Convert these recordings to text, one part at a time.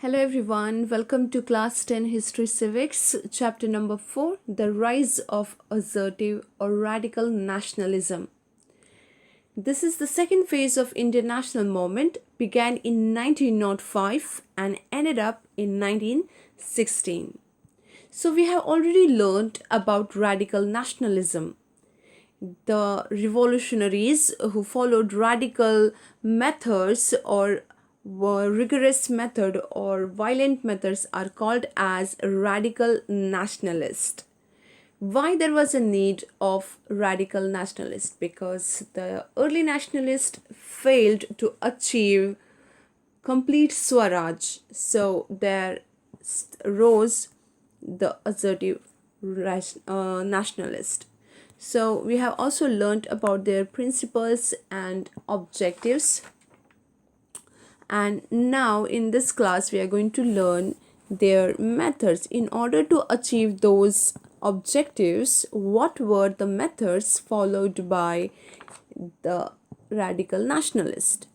Hello everyone, welcome to class 10 History Civics, chapter number 4, The Rise of Assertive or Radical Nationalism. This is the second phase of Indian national movement, began in 1905 and ended up in 1916. So we have already learned about radical nationalism. The revolutionaries who followed radical methods or rigorous method or violent methods are called as radical nationalist. Why there was a need of radical nationalist? Because the early nationalists failed to achieve complete swaraj, so there rose the assertive nationalist. So we have also learned about their principles and objectives, and now in this class we are going to learn their methods. In order to achieve those objectives, what were the methods followed by the radical nationalist?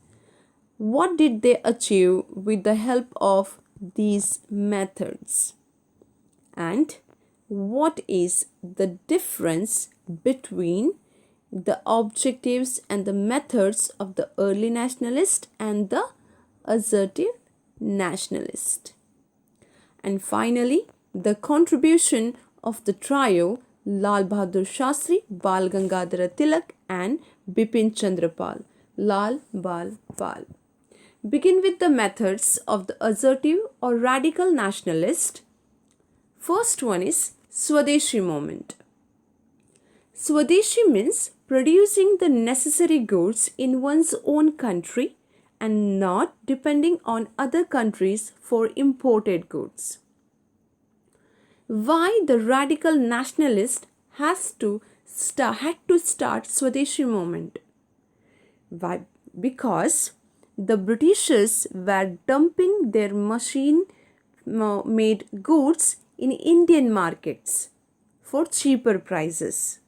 What did they achieve with the help of these methods? And what is the difference between the objectives and the methods of the early nationalist and the assertive nationalist? And finally, the contribution of the trio Lal Bahadur Shastri, Bal Gangadhara Tilak and Bipin Chandra Pal. Lal Bal Pal. Begin with the methods of the assertive or radical nationalist. First one is Swadeshi movement. Swadeshi means producing the necessary goods in one's own country and not depending on other countries for imported goods. Why the radical nationalist had to start Swadeshi movement? Why? Because the Britishers were dumping their machine made goods in Indian markets for cheaper prices.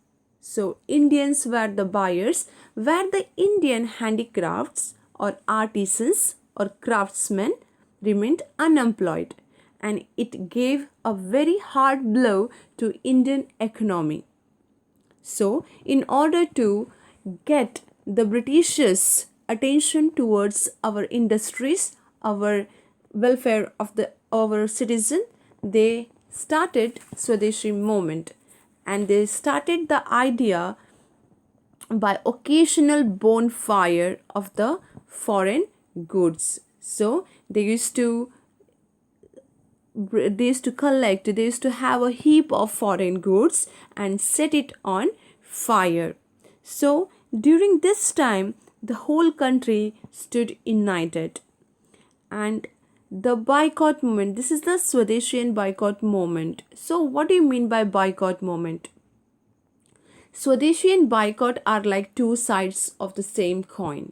So Indians were the buyers, where the Indian handicrafts or artisans or craftsmen remained unemployed, and it gave a very hard blow to Indian economy. So in order to get the Britishers' attention towards our industries, our welfare of our citizen, they started Swadeshi movement, and they started the idea by occasional bonfire of the foreign goods. So they used to collect, they used to have a heap of foreign goods and set it on fire. So during this time the whole country stood united, and the boycott movement, this is the Swadeshi and boycott movement. So what do you mean by boycott movement? Swadeshi and boycott are like two sides of the same coin.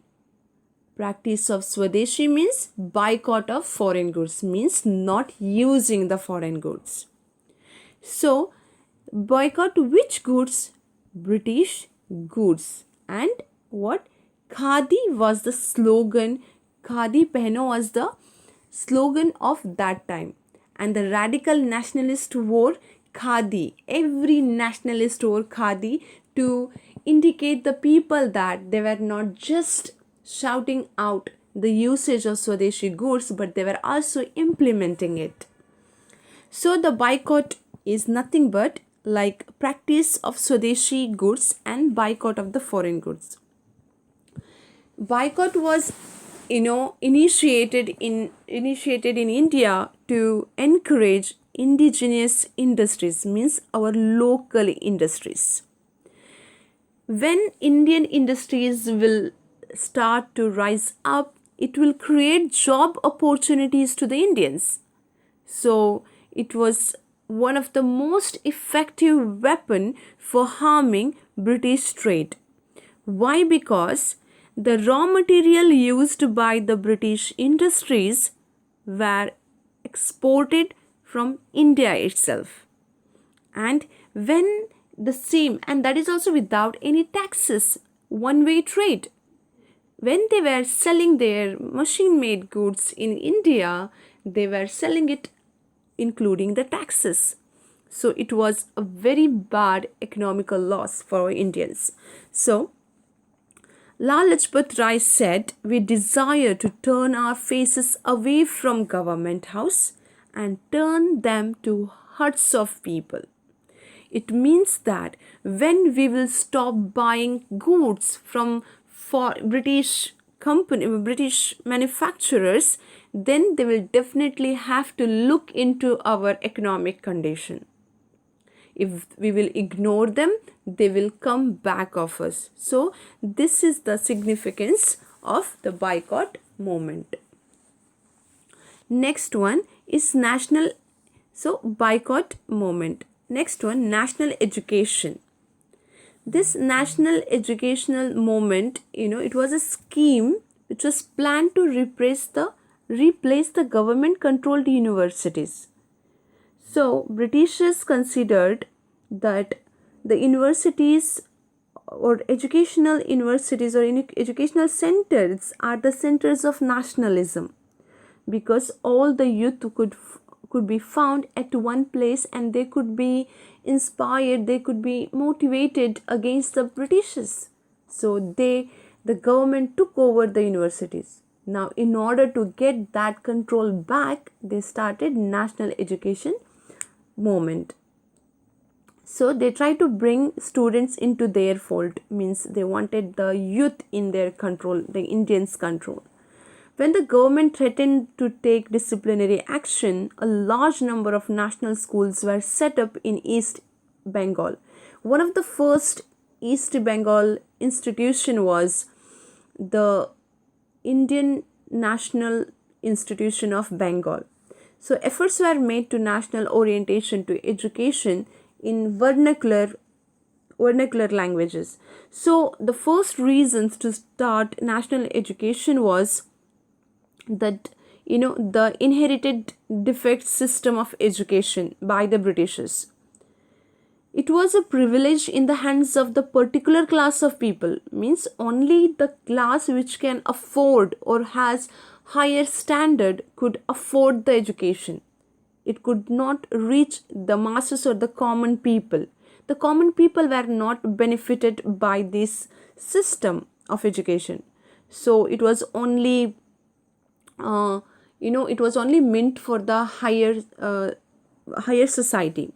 Practice of Swadeshi means boycott of foreign goods, means not using the foreign goods. So boycott which goods? British goods. And what? Khadi was the slogan. Khadi pehno was the slogan of that time, and the radical nationalist wore khadi. Every nationalist wore khadi to indicate the people that they were not just shouting out the usage of Swadeshi goods, but they were also implementing it. So the boycott is nothing but like practice of Swadeshi goods and boycott of the foreign goods. Boycott was initiated in India to encourage indigenous industries, means our local industries. When Indian industries will start to rise up, it will create job opportunities to the Indians. So it was one of the most effective weapon for harming British trade. Why? Because the raw material used by the British industries were exported from India itself. And when the same, and that is also without any taxes, one-way trade. when they were selling their machine made goods in India, they were selling it including the taxes. So it was a very bad economical loss for Indians. So Lal Lajpat Rai said, "We desire to turn our faces away from government house and turn them to huts of people." It means that when we will stop buying goods from for British manufacturers, then they will definitely have to look into our economic condition. If we will ignore them, they will come back of us. So this is the significance of the boycott movement. Next one is boycott movement. Next one, national education. This national educational movement, it was a scheme which was planned to replace the government controlled universities. So Britishers considered that the universities or educational universities or educational centers are the centers of nationalism, because all the youth could be found at one place and they could be inspired, they could be motivated against the Britishers. So the government took over the universities. Now, in order to get that control back, they started national education movement. So they tried to bring students into their fold, means they wanted the youth in their control, the Indians' control. When the government threatened to take disciplinary action, a large number of national schools were set up in East Bengal. One of the first East Bengal institution was the Indian National Institution of Bengal. So efforts were made to national orientation to education in vernacular languages. So the first reasons to start national education was that the inherited defect system of education by the Britishers. It was a privilege in the hands of the particular class of people, means only the class which can afford or has higher standard could afford the education. It could not reach the masses or the common people. The common people were not benefited by this system of education. So it was only it was only meant for the higher society.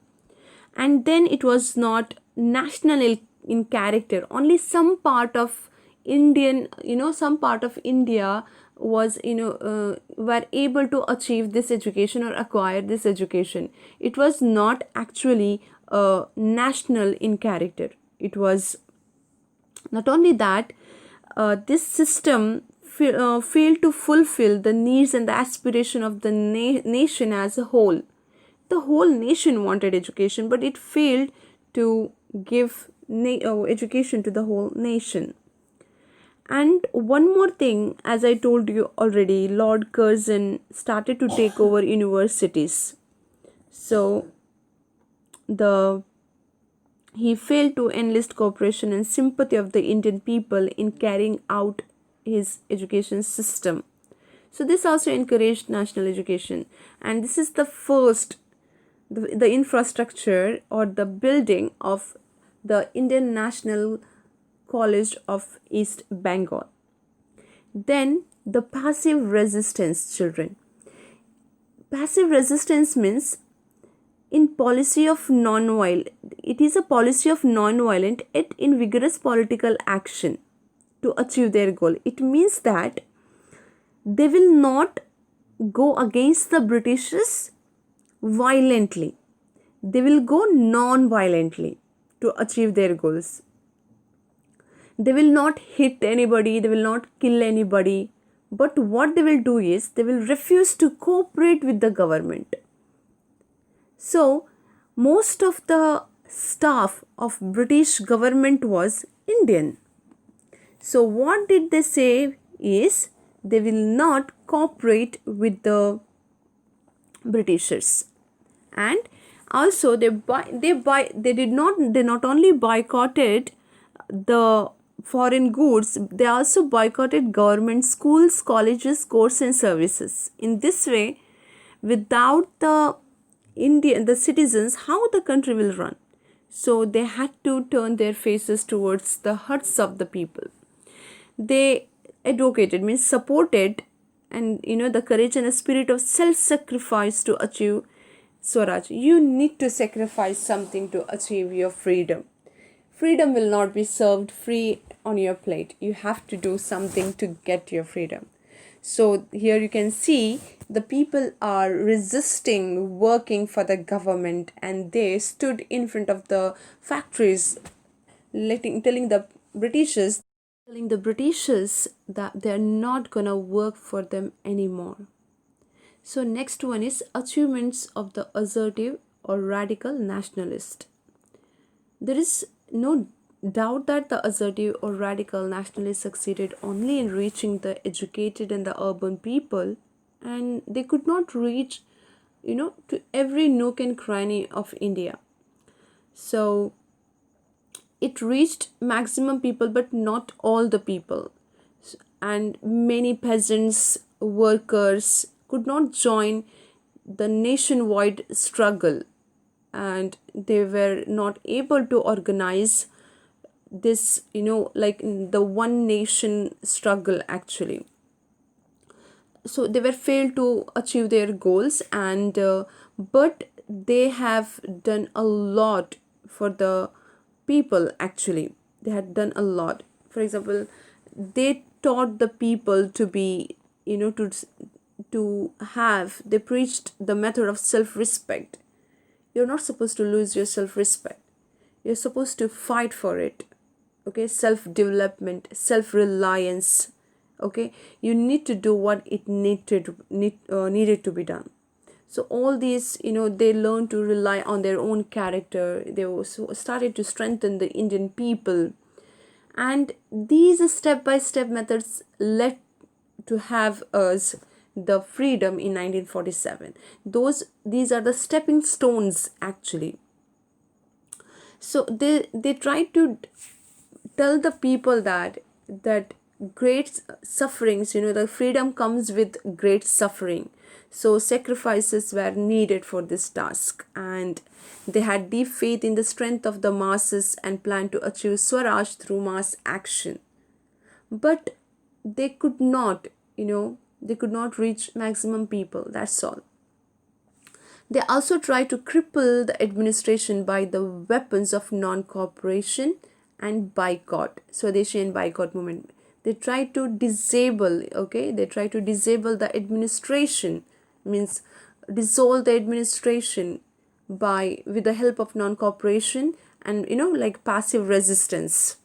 And then it was not national in character. Only some part of some part of India was were able to achieve this education or acquire this education. It was not actually national in character. It was not only that, this system failed to fulfill the needs and the aspiration of the nation as a whole. The whole nation wanted education, but it failed to give education to the whole nation. And one more thing, as I told you already, Lord Curzon started to take over universities. So he failed to enlist cooperation and sympathy of the Indian people in carrying out his education system. So this also encouraged national education, and this is the first the infrastructure or the building of the Indian National College of East Bengal. Then the passive resistance, children. Passive resistance means in policy of non-violent, it is a policy of non-violent yet in vigorous political action to achieve their goal. It means that they will not go against the Britishers violently. They will go non-violently to achieve their goals. They will not hit anybody, they will not kill anybody, but what they will do is they will refuse to cooperate with the government. So most of the staff of British government was Indian. So what did they say is they will not cooperate with the Britishers. And also they not only boycotted the foreign goods, they also boycotted government schools, colleges, courts, and services. In this way, without the citizens, how the country will run? So they had to turn their faces towards the huts of the people. They advocated, means supported, and the courage and a spirit of self-sacrifice to achieve Swaraj. You need to sacrifice something to achieve your freedom. Freedom will not be served free on your plate. You have to do something to get your freedom. So here you can see the people are resisting working for the government, and they stood in front of the factories, telling the Britishers that they're not gonna work for them anymore. So next one is achievements of the assertive or radical nationalist. There is no doubt that the assertive or radical nationalists succeeded only in reaching the educated and the urban people, and they could not reach, to every nook and cranny of India. So it reached maximum people, but not all the people. And many peasants, workers could not join the nationwide struggle, and they were not able to organize this, like the one nation struggle actually. So they were failed to achieve their goals, and but they have done a lot for the people actually. They had done a lot. For example, they taught the people to be, they preached the method of self-respect. You're not supposed to lose your self-respect. You're supposed to fight for it. Okay, self-development, self-reliance. Okay, you need to do what it needed to be done. So all these, they learned to rely on their own character. They also started to strengthen the Indian people, and these step-by-step methods led to have us the freedom in 1947. These are the stepping stones actually. So they try to tell the people that great sufferings, the freedom comes with great suffering. So sacrifices were needed for this task, and they had deep faith in the strength of the masses and planned to achieve Swaraj through mass action. But they could not, they could not reach maximum people. That's all. They also try to cripple the administration by the weapons of non-cooperation and boycott, Swadeshi and boycott movement. They try to disable, okay, they try to disable the administration, means dissolve the administration by with the help of non-cooperation and like passive resistance.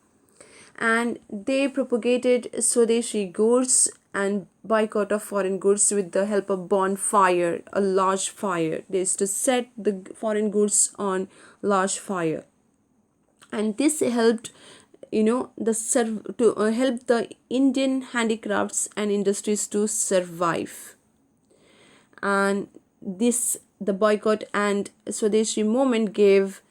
And they propagated Swadeshi goods and boycott of foreign goods with the help of bonfire, a large fire. They used to set the foreign goods on large fire, and this helped, to help the Indian handicrafts and industries to survive. And this the boycott and Swadeshi movement gave,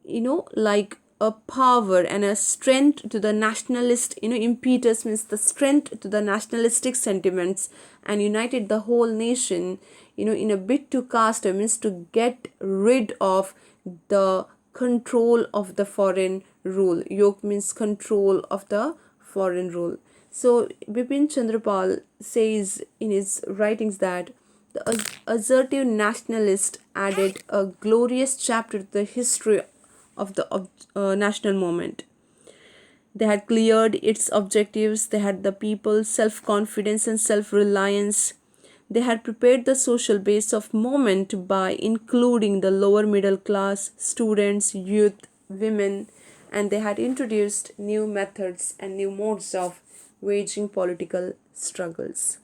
like a power and a strength to the nationalist, impetus, means the strength to the nationalistic sentiments, and united the whole nation, in a bid to cast, means to get rid of the control of the foreign rule. Yoke means control of the foreign rule. So Bipin Chandrapal says in his writings that the assertive nationalist added a glorious chapter to the history of the national movement. They had cleared its objectives, they had the people's self-confidence and self-reliance. They had prepared the social base of movement by including the lower middle class, students, youth, women, and they had introduced new methods and new modes of waging political struggles.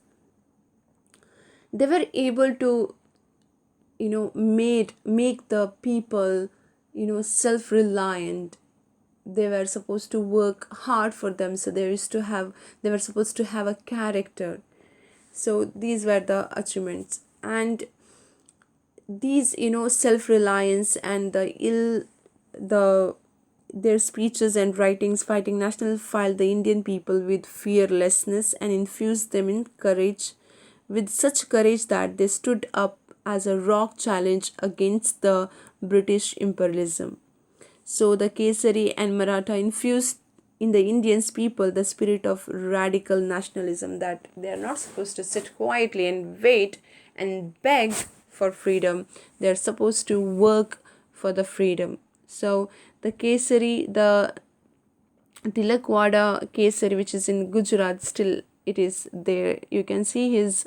They were able to, make the people, self-reliant. They were supposed to work hard for them, so they were supposed to have a character. So these were the achievements, and these, self-reliance and the their speeches and writings fighting national filled the Indian people with fearlessness and infused them in courage, with such courage that they stood up as a rock challenge against the British imperialism. So the Kesari and Maratha infused in the Indians people the spirit of radical nationalism, that they are not supposed to sit quietly and wait and beg for freedom. They are supposed to work for the freedom. So the Kesari, the Tilakwada Kesari, which is in Gujarat, still it is there. You can see his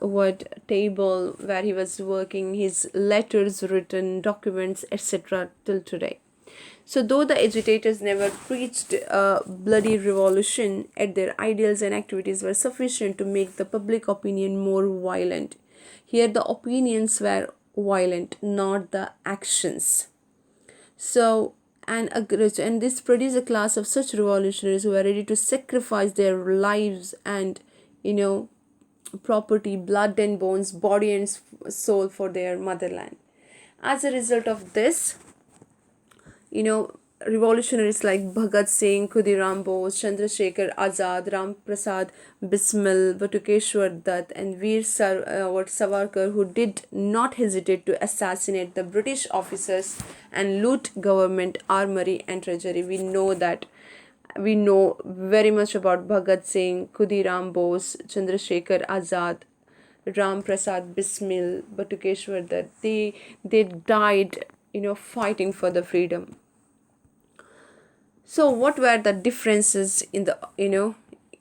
what table where he was working, his letters written, documents, etc. till today. So, though the agitators never preached a bloody revolution, yet their ideals and activities were sufficient to make the public opinion more violent. Here, the opinions were violent, not the actions. So, and this produced a class of such revolutionaries who were ready to sacrifice their lives and, you know, property, blood and bones, body and soul for their motherland. As a result of this, revolutionaries like Bhagat Singh, Khudiram Bose, Chandrasekhar Azad, Ram Prasad Bismil, Batukeshwar Dutt, and Savarkar, who did not hesitate to assassinate the British officers and loot government armory and treasury. We know very much about Bhagat Singh, Khudiram Bose, Chandrasekhar Azad, Ram Prasad Bismil, Batukeshwar Dutt. They died, fighting for the freedom. So, what were the differences in the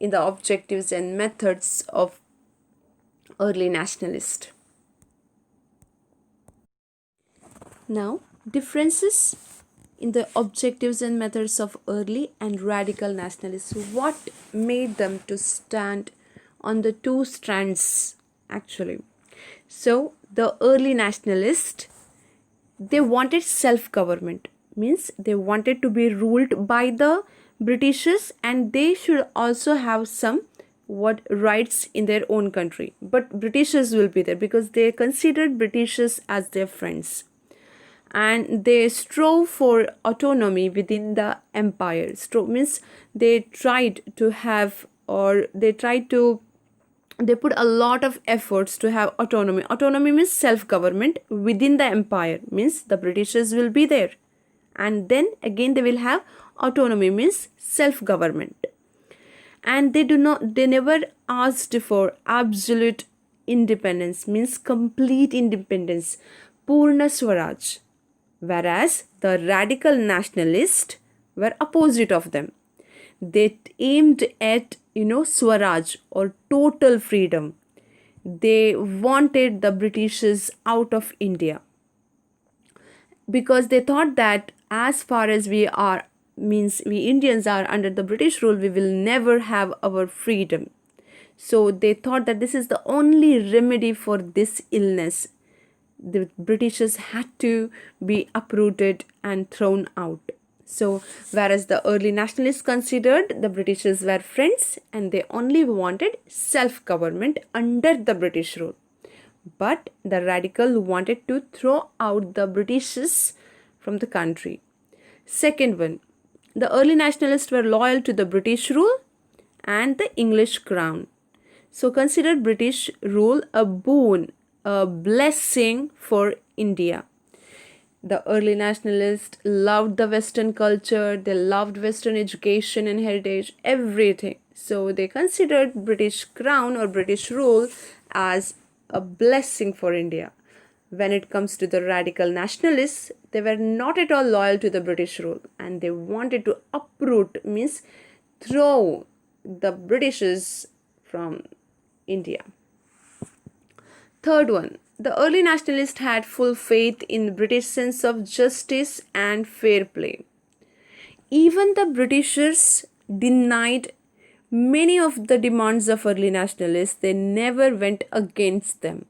objectives and methods of early nationalists? Now, differences in the objectives and methods of early and radical nationalists. What made them to stand on the two strands actually? So, the early nationalists, they wanted self-government, means they wanted to be ruled by the Britishers, and they should also have some rights in their own country, but Britishers will be there because they considered Britishers as their friends, and they strove for autonomy within the empire. Strove means they tried to have, or they put a lot of efforts to have autonomy. Autonomy means self-government within the empire, means the Britishers will be there, and then again they will have autonomy, means self-government. And they never asked for absolute independence, means complete independence, Purna Swaraj, whereas the radical nationalists were opposite of them. They aimed at Swaraj, or total freedom. They wanted the Britishers out of India because they thought that as far as we Indians are under the British rule, we will never have our freedom. So they thought that this is the only remedy for this illness. The Britishers had to be uprooted and thrown out. So, whereas the early nationalists considered the Britishers were friends and they only wanted self-government under the British rule. But the radical wanted to throw out the Britishers from the country. Second one, the early nationalists were loyal to the British rule and the English crown. So, considered British rule a boon, a blessing for India. The early nationalists loved the Western culture, they loved Western education and heritage, everything. So they considered British crown or British rule as a blessing for India. When it comes to the radical nationalists, they were not at all loyal to the British rule and they wanted to uproot, means throw the Britishers from India. Third one, the early nationalists had full faith in the British sense of justice and fair play. Even the Britishers denied many of the demands of early nationalists. They never went against them.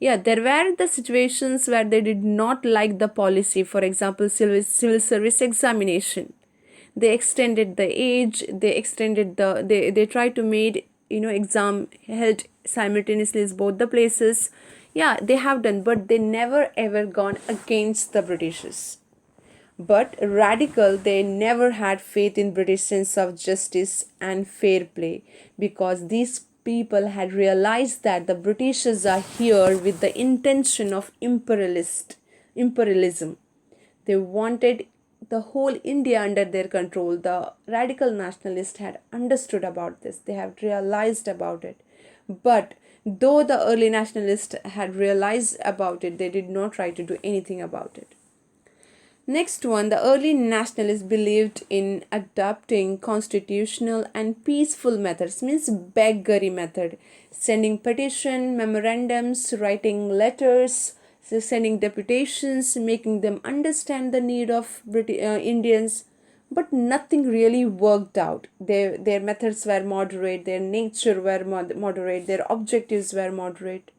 Yeah, there were the situations where they did not like the policy. For example, civil service examination. They extended the age. They tried to make exam held simultaneously in both the places. Yeah, they have done, but they never ever gone against the Britishers. But radical, they never had faith in British sense of justice and fair play, because these people had realized that the Britishers are here with the intention of imperialism. They wanted the whole India under their control. The radical nationalists had understood about this. They have realized about it. But though the early nationalists had realized about it, they did not try to do anything about it. Next one, the early nationalists believed in adopting constitutional and peaceful methods, means beggary method, sending petition, memorandums, writing letters, sending deputations, making them understand the need of Indians, but nothing really worked out. Their methods were moderate, their nature were moderate, their objectives were moderate.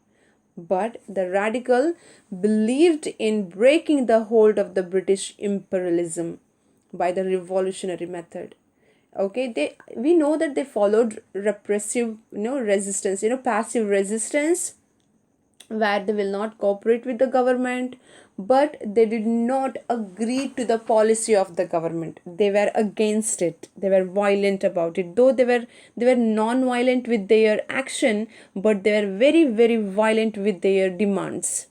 But the radical believed in breaking the hold of the British imperialism by the revolutionary method. Okay, we know that they followed repressive, resistance, passive resistance, where they will not cooperate with the government, but they did not agree to the policy of the government. They were against it, they were violent about it, though they were non-violent with their action, but they were very, very violent with their demands.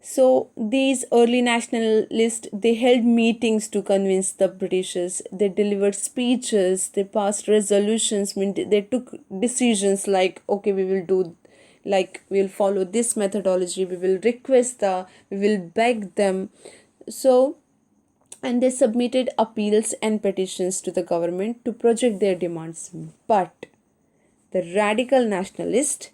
So these early nationalists, they held meetings to convince the Britishers. They delivered speeches. They passed resolutions. They took decisions like, okay, we will do, like we'll follow this methodology. We will beg them. So, and they submitted appeals and petitions to the government to project their demands. But the radical nationalists,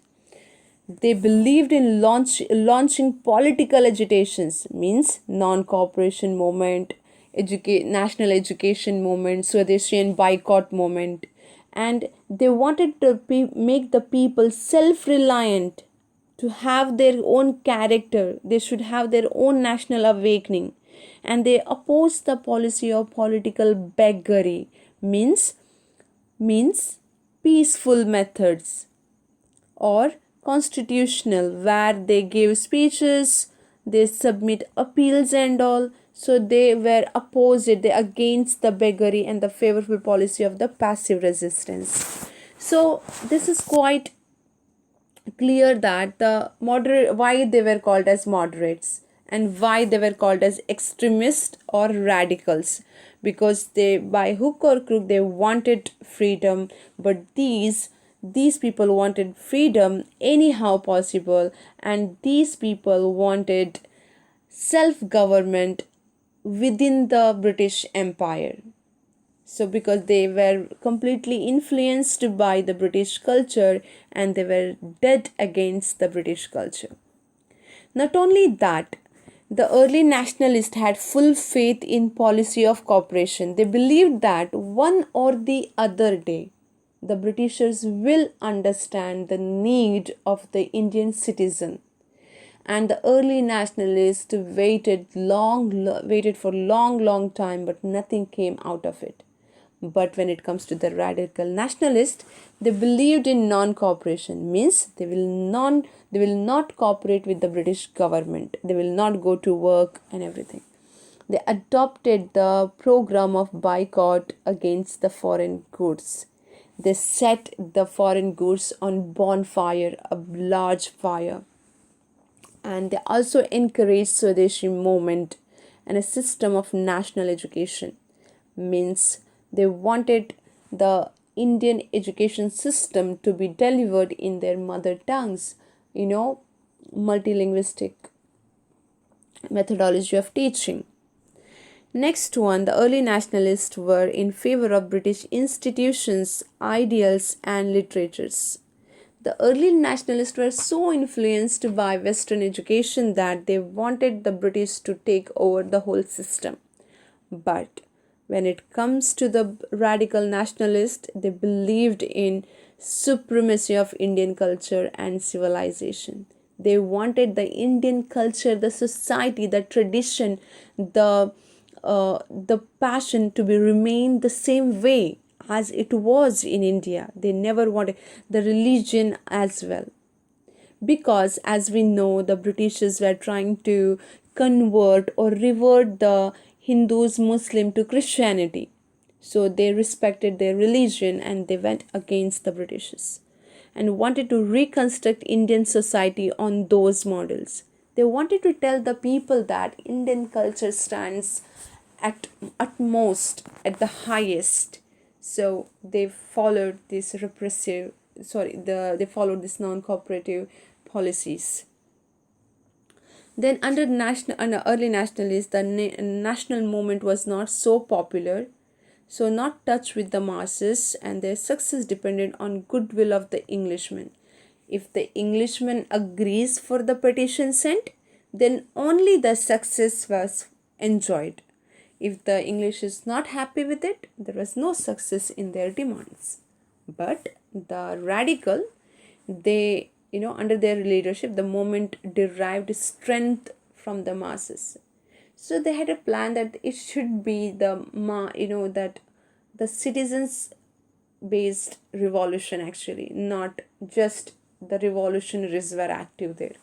they believed in launching political agitations, means non-cooperation movement, national education movement, Swadeshi boycott movement, and they wanted to make the people self-reliant, to have their own character. They should have their own national awakening, and they opposed the policy of political beggary, means peaceful methods, or constitutional, where they give speeches, they submit appeals and all. So they were opposite, they against the beggary and the favorable policy of the passive resistance. So this is quite clear that the moderate, why they were called as moderates and why they were called as extremists or radicals, because they, by hook or crook, they wanted freedom, but these people wanted freedom anyhow possible, and these people wanted self government within the British Empire. So because they were completely influenced by the British culture, and they were dead against the British culture. Not only that, the early nationalists had full faith in policy of cooperation. They believed that one or the other day the Britishers will understand the need of the Indian citizen. And the early nationalists waited for long time, but nothing came out of it. But when it comes to the radical nationalists, they believed in non-cooperation, means they will not cooperate with the British government. They will not go to work and everything. They adopted the program of boycott against the foreign goods. They set the foreign goods on bonfire, a large fire. And they also encouraged Swadeshi movement and a system of national education, means they wanted the Indian education system to be delivered in their mother tongues, multilinguistic methodology of teaching. Next one, the early nationalists were in favor of British institutions, ideals, and literatures. The early nationalists were so influenced by Western education that they wanted the British to take over the whole system. But when it comes to the radical nationalists, they believed in supremacy of Indian culture and civilization. They wanted the Indian culture, the society, the tradition, the passion to be remain the same way as it was in India. They never wanted the religion as well, because as we know, the Britishers were trying to convert or revert the Hindus, Muslim to Christianity. So they respected their religion and they went against the Britishers and wanted to reconstruct Indian society on those models. They wanted to tell the people that Indian culture stands at utmost, at the highest. So they followed this they followed this non-cooperative policies. Then under early nationalists, the national movement was not so popular, so not touch with the masses, and their success depended on goodwill of the Englishman. If the Englishman agrees for the petition sent, then only the success was enjoyed. If the English is not happy with it, there was no success in their demands. But the radical, they, under their leadership, the movement derived strength from the masses. So they had a plan that it should be that the citizens based revolution, actually, not just the revolutionaries were active there.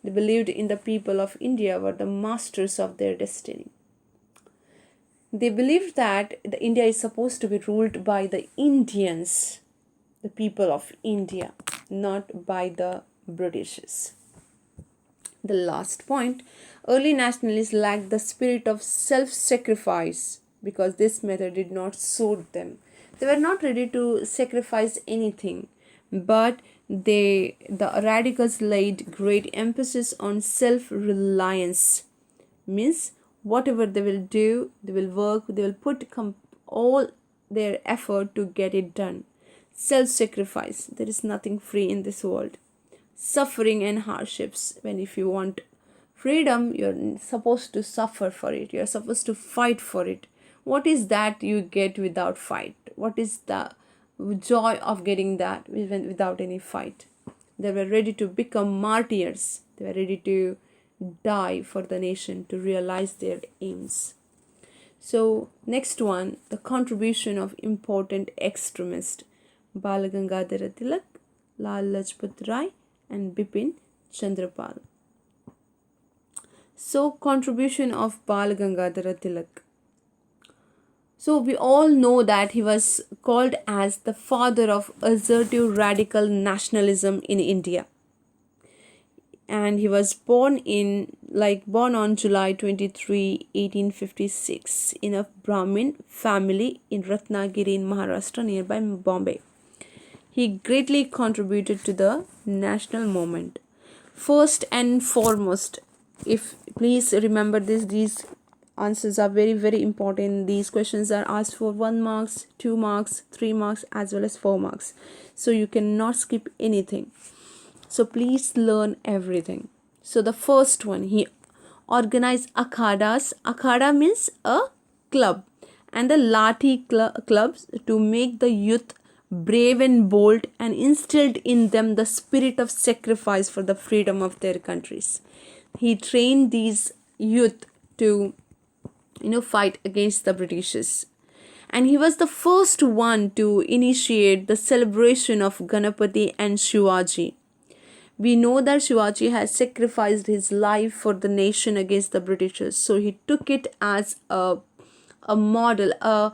They believed in the people of India were the masters of their destiny. They believed that the India is supposed to be ruled by the Indians, the people of India, not by the Britishers. The last point, early nationalists lacked the spirit of self-sacrifice because this method did not suit them. They were not ready to sacrifice anything, but the radicals laid great emphasis on self-reliance. Means whatever they will do, they will work, they will put all their effort to get it done. Self-sacrifice. There is nothing free in this world. Suffering and hardships. When if you want freedom, you're supposed to suffer for it. You're supposed to fight for it. What is that you get without fight? What is the joy of getting that without any fight? They were ready to become martyrs. They were ready to die for the nation to realize their aims. So next one, the contribution of important extremists, Bal Gangadhar Tilak, Lala Rai, and Bipin Chandra. So contribution of Bal Gangadhar Tilak. So we all know that he was called as the father of assertive radical nationalism in India. And he was born on July 23, 1856 in a Brahmin family in Ratnagiri in Maharashtra nearby Bombay. He greatly contributed to the national movement. First and foremost, if please remember this, these answers are very, very important. These questions are asked for 1 marks, 2 marks, 3 marks, as well as 4 marks. So you cannot skip anything. So please learn everything. So the first one, he organized akhadas. Akhada means a club, and the lathi clubs to make the youth brave and bold, and instilled in them the spirit of sacrifice for the freedom of their countries. He trained these youth to fight against the Britishers. And he was the first one to initiate the celebration of Ganapati and Shivaji. We know that Shivaji has sacrificed his life for the nation against the Britishers. So he took it as a model, a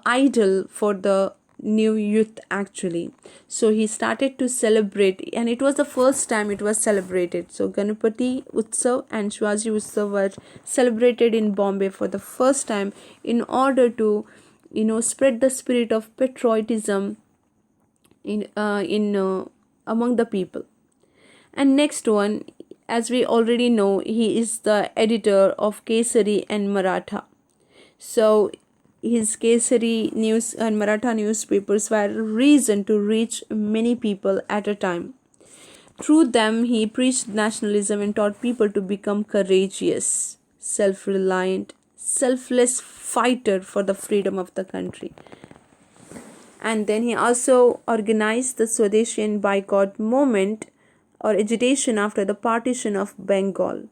idol for the new youth, actually. So he started to celebrate, and it was the first time it was celebrated. So Ganapati Utsav and Shivaji Utsav were celebrated in Bombay for the first time in order to spread the spirit of patriotism in among the people. And next one, as we already know, he is the editor of Kesari and Maratha. So his Kesari news and Maratha newspapers were a reason to reach many people at a time. Through them, he preached nationalism and taught people to become courageous, self-reliant, selfless fighter for the freedom of the country. And then he also organized the Swadeshi and boycott movement or agitation after the partition of Bengal.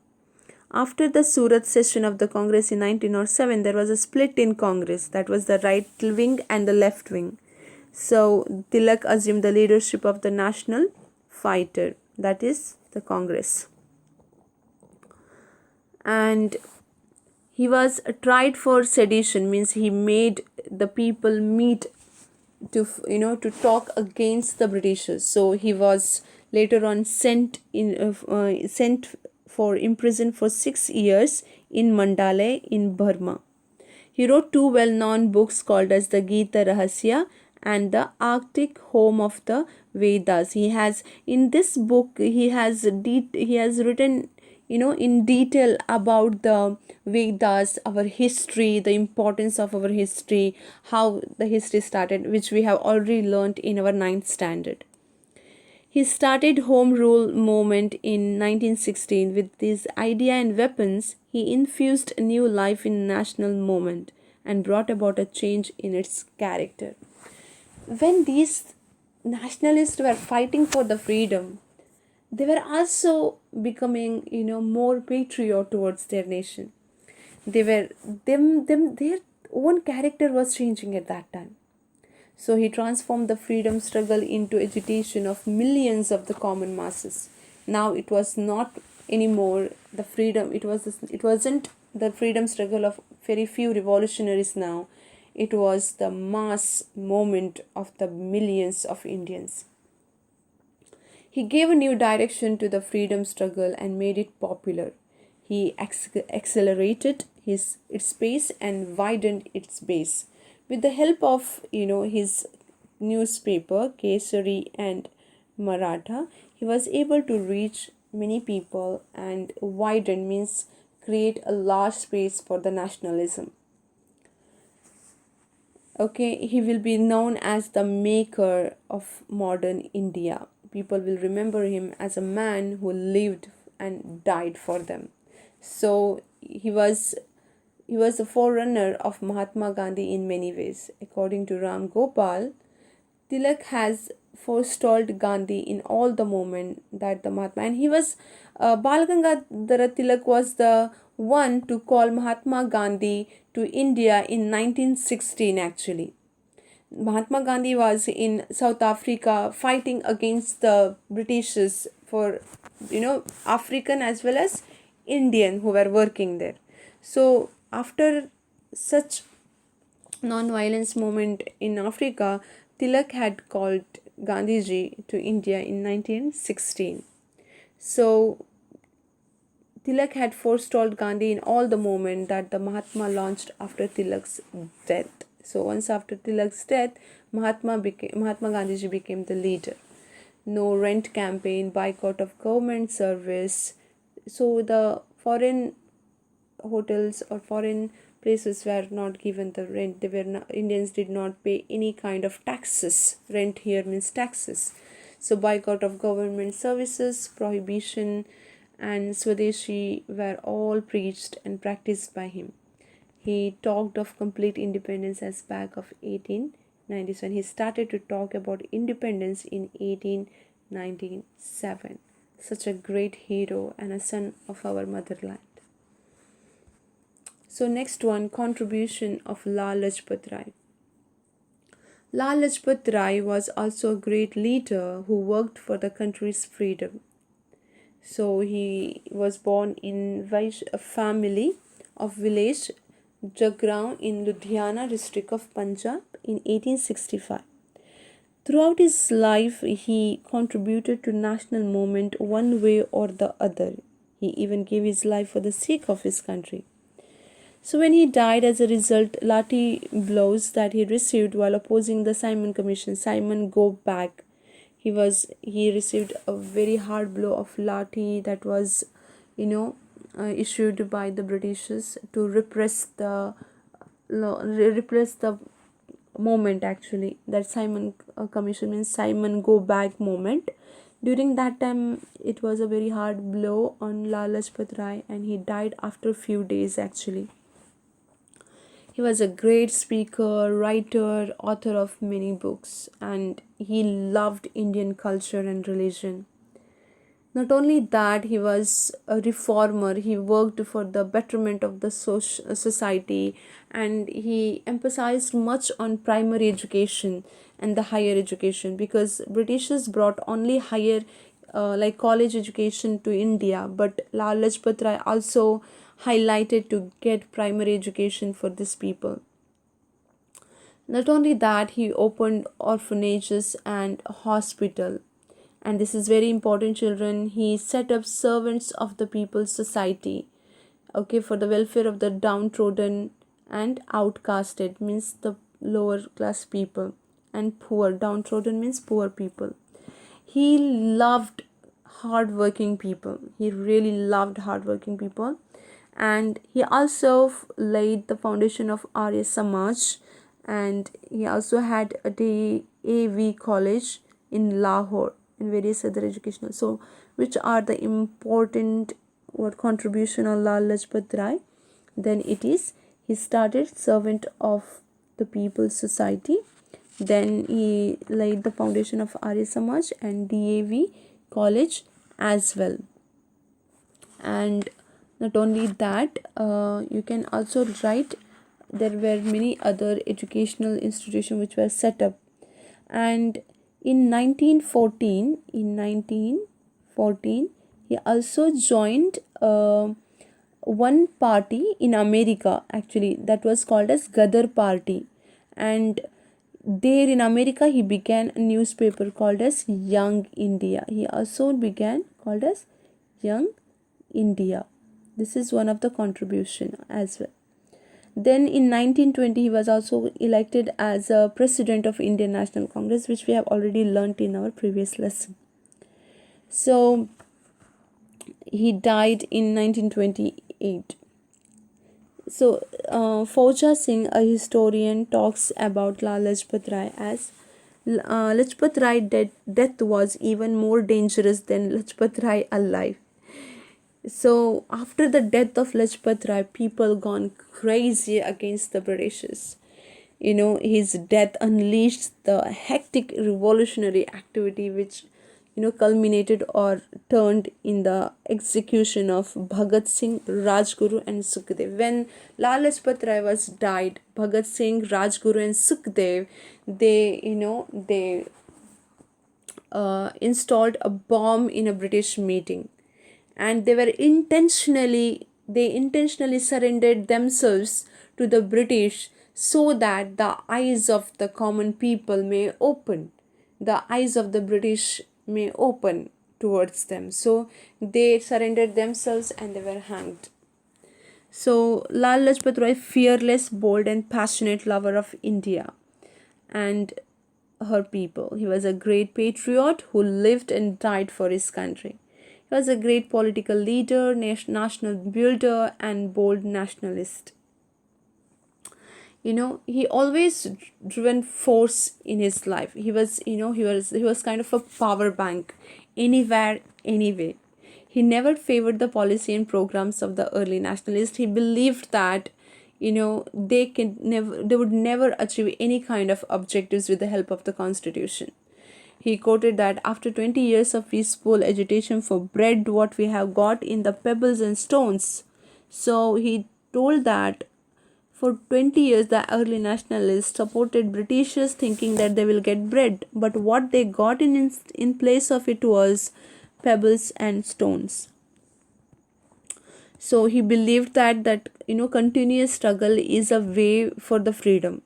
After the Surat session of the Congress in 1907, there was a split in Congress. That was the right wing and the left wing. So Tilak assumed the leadership of the national fighter, that is the Congress. and he was tried for sedition, means he made the people meet to to talk against the Britishers. So he was later on sent for imprisoned for 6 years in Mandalay in Burma. He wrote two well-known books called as the Gita Rahasya and the Arctic Home of the Vedas. He has in this book he has written in detail about the Vedas, our history, the importance of our history, how the history started, which we have already learnt in our ninth standard. He started Home Rule movement in 1916 with this idea and weapons. He infused new life in national movement and brought about a change in its character. When these nationalists were fighting for the freedom, they were also becoming more patriot towards their nation. They were them their own character was changing at that time. So he transformed the freedom struggle into agitation of millions of the common masses. Now it was not anymore the freedom. It wasn't the freedom struggle of very few revolutionaries now. It was the mass movement of the millions of Indians. He gave a new direction to the freedom struggle and made it popular. He accelerated its pace and widened its base. With the help of his newspaper Kesari and Maratha, he was able to reach many people and widen means create a large space for the nationalism. Okay, he will be known as the maker of modern India. People will remember him as a man who lived and died for them. So he was the forerunner of Mahatma Gandhi in many ways. According to Ram Gopal, Tilak has forestalled Gandhi in all the moment that the Mahatma, and he was Bal Gangadhar Tilak was the one to call Mahatma Gandhi to India in 1916 actually. Mahatma Gandhi was in South Africa fighting against the Britishers for African as well as Indian who were working there. So after such non-violence movement in Africa, Tilak had called Gandhiji to India in 1916. So Tilak had forestalled Gandhi in all the movement that the Mahatma launched after Tilak's death. So once after Tilak's death, Mahatma Gandhiji became the leader. No rent campaign, boycott of government service. So the foreign hotels or foreign places were not given the rent. Indians did not pay any kind of taxes. Rent here means taxes. So boycott of government services, prohibition, and Swadeshi were all preached and practiced by him. He talked of complete independence as back of 1897. He started to talk about independence in 1897. Such a great hero and a son of our motherland. So next one, contribution of Lala Rai. Lala Rai was also a great leader who worked for the country's freedom. So he was born in a family of village Jagraon in Ludhiana district of Punjab in 1865. Throughout his life, he contributed to national movement one way or the other. He even gave his life for the sake of his country. So when he died as a result, lathi blows that he received while opposing the Simon Commission, Simon go back. He received a very hard blow of lathi that was, issued by the Britishers to repress the movement actually. That Simon Commission means Simon go back movement. During that time, it was a very hard blow on Lala Rai, and he died after a few days actually. He was a great speaker, writer, author of many books, and he loved Indian culture and religion. Not only that, he was a reformer. He worked for the betterment of the society, and he emphasized much on primary education and the higher education, because Britishers brought only higher like college education to India, but Lala Rai also highlighted to get primary education for these people. Not only that, he opened orphanages and hospital. And this is very important, children. He set up servants of the people's society, okay, for the welfare of the downtrodden and outcasted, means the lower class people, and poor. Downtrodden means poor people. He loved hardworking people. He really loved hardworking people. And he also laid the foundation of Arya Samaj, and he also had a DAV college in Lahore and various other educational. So, which are the important what contribution of Lal Lajpat Rai? Then it is he started servant of the people's society. Then he laid the foundation of Arya Samaj and DAV college as well. And not only that, you can also write there were many other educational institutions which were set up. And in 1914 he also joined one party in America, actually, that was called as Gadar Party. And there in America he began a newspaper called as Young India. He also began called as Young India. This is one of the contribution as well. Then in 1920 he was also elected as a president of Indian National Congress, which we have already learnt in our previous lesson. So he died in 1928. So Fauja Singh, a historian, talks about Lala Lajpat Rai as Lajpat Rai death was even more dangerous than Lajpat Rai alive. So after the death of Lajpat Rai, people gone crazy against the Britishers. His death unleashed the hectic revolutionary activity which culminated or turned in the execution of Bhagat Singh, Rajguru and Sukhdev. When Lala Lajpat Rai was died, Bhagat Singh, Rajguru and Sukhdev, they installed a bomb in a British meeting, and they intentionally surrendered themselves to the British so that the eyes of the common people may open. The eyes of the British may open towards them. So they surrendered themselves and they were hanged. So Lal Lajpat Rai, fearless, bold and passionate lover of India and her people. He was a great patriot who lived and died for his country. He was a great political leader, national builder and bold nationalist. He always driven force in his life. He was kind of a power bank, anywhere, anyway. He never favored the policy and programs of the early nationalists. He believed that they would never achieve any kind of objectives with the help of the constitution. He quoted that after 20 years of peaceful agitation for bread, what we have got in the pebbles and stones. So he told that for 20 years the early nationalists supported Britishers thinking that they will get bread, but what they got in place of it was pebbles and stones. So he believed that continuous struggle is a way for the freedom.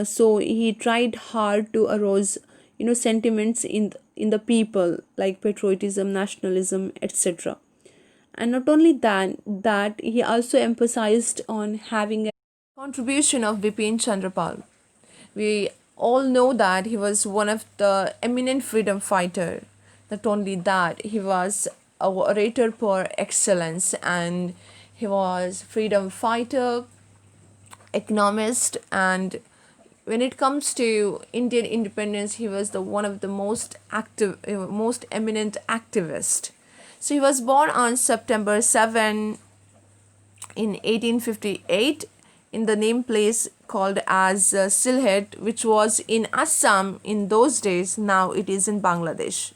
So he tried hard to arouse sentiments in the people like patriotism, nationalism, etc. And not only that he also emphasized on having a contribution of Bipin Chandra. We all know that he was one of the eminent freedom fighter. Not only that, he was a orator par excellence, and he was freedom fighter, economist, and when it comes to Indian independence, he was one of the most eminent activist. So he was born on September 7 in 1858 in the name place called as Sylhet, which was in Assam in those days. Now it is in Bangladesh.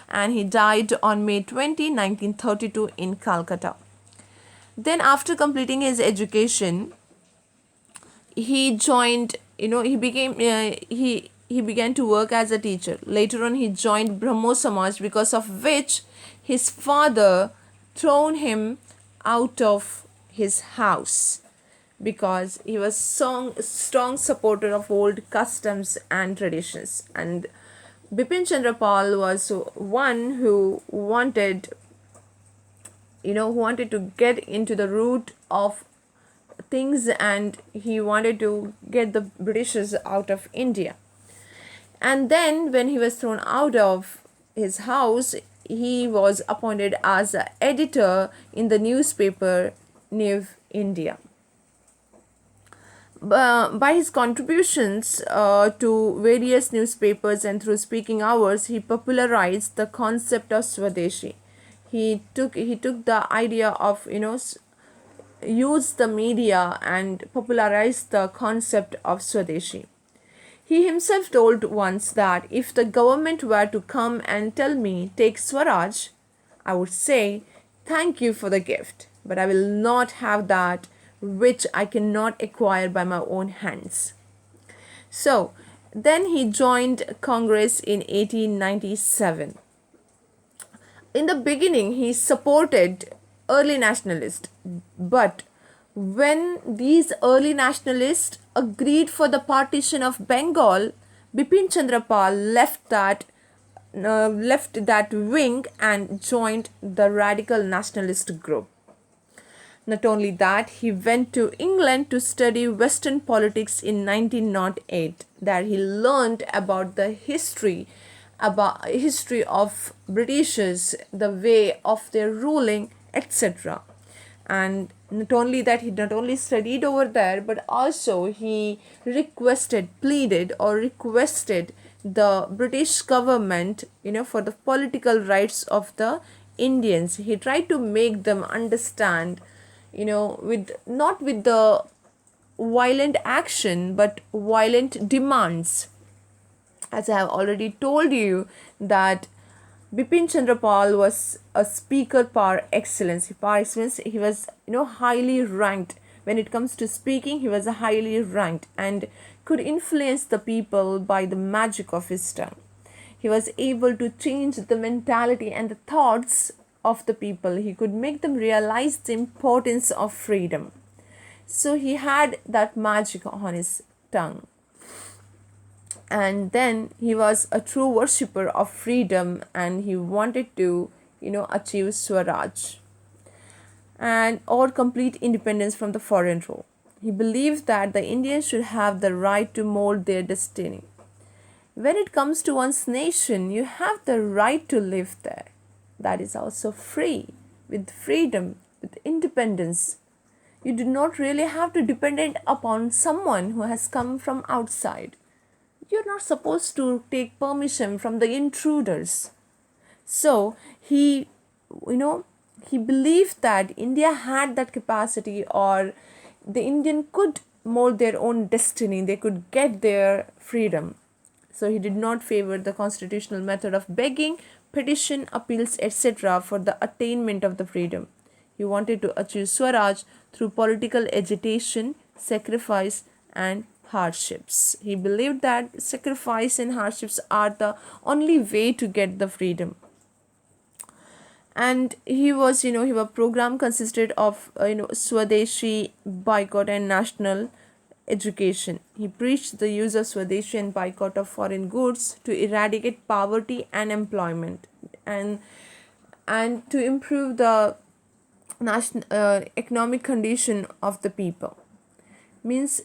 And he died on May 20, 1932 in Calcutta. Then after completing his education, he joined, he began to work as a teacher. Later on, he joined Brahmo Samaj, because of which his father thrown him out of his house because he was strong supporter of old customs and traditions. And Bipin Chandra Pal was one who wanted, who wanted to get into the root of things, and he wanted to get the Britishers out of India. And then when he was thrown out of his house, he was appointed as an editor in the newspaper New India. By his contributions to various newspapers and through speaking hours, he popularized the concept of Swadeshi. He took the idea of use the media and popularized the concept of Swadeshi. He himself told once that if the government were to come and tell me, take Swaraj, I would say, thank you for the gift, but I will not have that which I cannot acquire by my own hands. So, then he joined Congress in 1897. In the beginning, he supported early nationalists, but when these early nationalists agreed for the partition of Bengal, Bipin Chandra Pal left that wing and joined the radical nationalist group. Not only that, he went to England to study Western politics in 1908. There he learned about the history of Britishers, the way of their ruling, etc. And not only that, he not only studied over there, but also he pleaded the British government, for the political rights of the Indians. He tried to make them understand, not with the violent action, but violent demands. As I have already told you, that Bipin Chandra Pal was a speaker par excellence. He was, highly ranked. When it comes to speaking, he was highly ranked and could influence the people by the magic of his tongue. He was able to change the mentality and the thoughts of the people. He could make them realize the importance of freedom. So he had that magic on his tongue. And then he was a true worshipper of freedom, and he wanted to, achieve Swaraj and or complete independence from the foreign rule. He believed that the Indians should have the right to mold their destiny. When it comes to one's nation, you have the right to live there. That is also free, with freedom, with independence. You do not really have to depend upon someone who has come from outside. You're not supposed to take permission from the intruders. So he believed that India had that capacity, or the Indian could mold their own destiny. They could get their freedom. So he did not favor the constitutional method of begging, petition, appeals, etc. for the attainment of the freedom. He wanted to achieve Swaraj through political agitation, sacrifice, and hardships. He believed that sacrifice and hardships are the only way to get the freedom. And his program consisted of Swadeshi, boycott, and national education. He preached the use of Swadeshi and boycott of foreign goods to eradicate poverty and employment, and to improve the national economic condition of the people. Means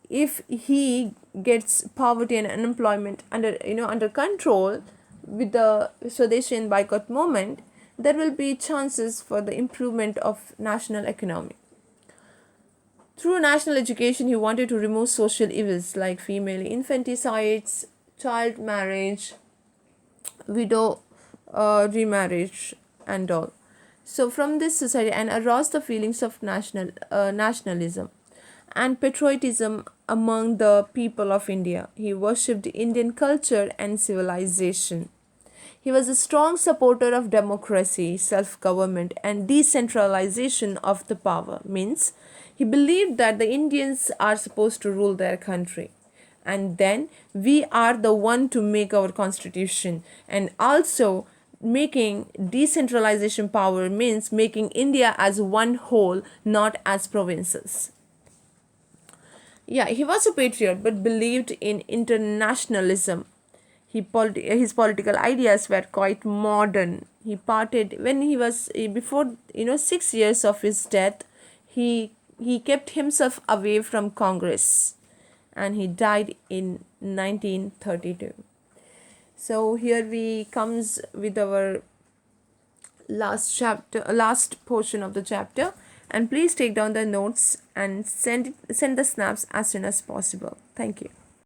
if he gets poverty and unemployment under control with the Swadeshi and boycott movement, there will be chances for the improvement of national economy. Through national education, he wanted to remove social evils like female infanticides, child marriage, widow remarriage, and all. So from this society, and arouse the feelings of nationalism and patriotism among the people of India. He worshipped Indian culture and civilization. He was a strong supporter of democracy, self-government, and decentralization of the power. Means he believed that the Indians are supposed to rule their country, and then we are the one to make our constitution, and also making decentralization power means making India as one whole, not as provinces. Yeah, he was a patriot but believed in internationalism. His political ideas were quite modern. He parted when he was before 6 years of his death. He kept himself away from Congress, and he died in 1932. So here we comes with our last portion of the chapter, and please take down the notes and send the snaps as soon as possible. Thank you.